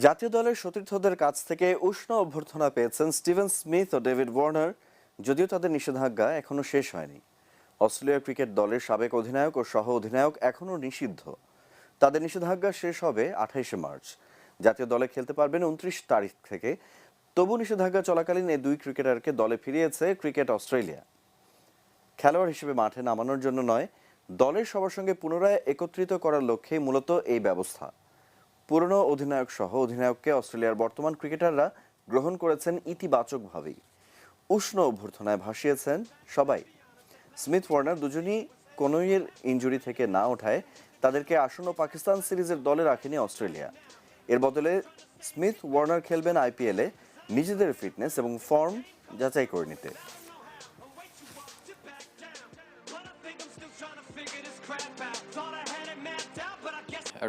জাতীয় দলের সতীর্থদের কাছ থেকে উষ্ণ অভ্যর্থনা পেয়েছেন স্টিভেন স্মিথ ও ডেভিড ওয়ার্নার। যদিও তাদের নিষেধাজ্ঞা এখনো শেষ হয়নি। অস্ট্রেলিয়া ক্রিকেট দলের সাবেক অধিনায়ক ও সহ অধিনায়ক এখনো নিষিদ্ধ। তাদের নিষেধাজ্ঞা শেষ হবে 28শে মার্চ। জাতীয় দলে খেলতে পারবেন 29 তারিখ থেকে। তবু নিষেধাজ্ঞা চলাকালীন এই দুই ক্রিকেটারকে দলে ফিরিয়েছে ক্রিকেট অস্ট্রেলিয়া। খেলোয়াড় হিসেবে মাঠে নামানোর জন্য নয়, দলের সবার সঙ্গে পুনরায় একত্রিত করার লক্ষ্যেই মূলত এই ব্যবস্থা। পুরনো অধিনায়ক সহ অধিনায়ককে অস্ট্রেলিয়ার বর্তমান ক্রিকেটাররা গ্রহণ করেছেন ইতিবাচকভাবেই। উষ্ণ অভ্যর্থনায় ভাসিয়েছেন সবাই। স্মিথ ওয়ার্নার দুজনই কনুইয়ের ইনজুরি থেকে না ওঠায় তাদেরকে আসন্ন পাকিস্তান সিরিজের দলে রাখেনি অস্ট্রেলিয়া। এর বদলে স্মিথ ওয়ার্নার খেলবেন আইপিএলে নিজেদের ফিটনেস এবং ফর্ম যাচাই করে নিতে।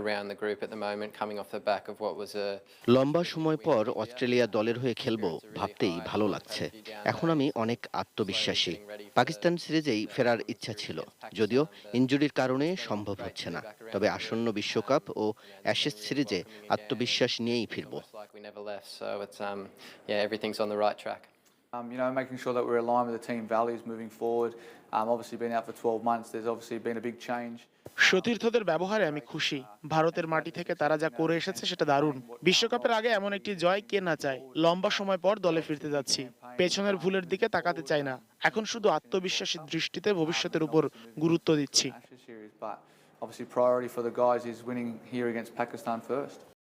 around the group at the moment, coming off the back of what was a লম্বা সময় পর অস্ট্রেলিয়া দলের হয়ে খেলবো ভাবতেই ভালো লাগছে। এখন আমি অনেক আত্মবিশ্বাসী। পাকিস্তান সিরিজেই ফেরার ইচ্ছা ছিল, যদিও ইনজুরির কারণে সম্ভব হচ্ছে না। তবে আসন্ন বিশ্বকাপ ও অ্যাশেজ সিরিজে আত্মবিশ্বাস নিয়েই ফিরবো। everything's on the right track. Making sure that we're aligned with the team values moving forward. Obviously been out for 12 months, there's obviously been a big change. সতীর্থদের ব্যবহারে আমি খুশি। ভারতের মাটি থেকে তারা যা করে এসেছে সেটা দারুণ। বিশ্বকাপের আগে এমন একটি জয় কে না চায়। লম্বা সময় পর দলে ফিরতে যাচ্ছি, পেছনের ভুলের দিকে তাকাতে চাই না। এখন শুধু আত্মবিশ্বাসী দৃষ্টিতে ভবিষ্যতের উপর গুরুত্ব দিচ্ছি। Obviously priority for the guys is winning here against Pakistan first.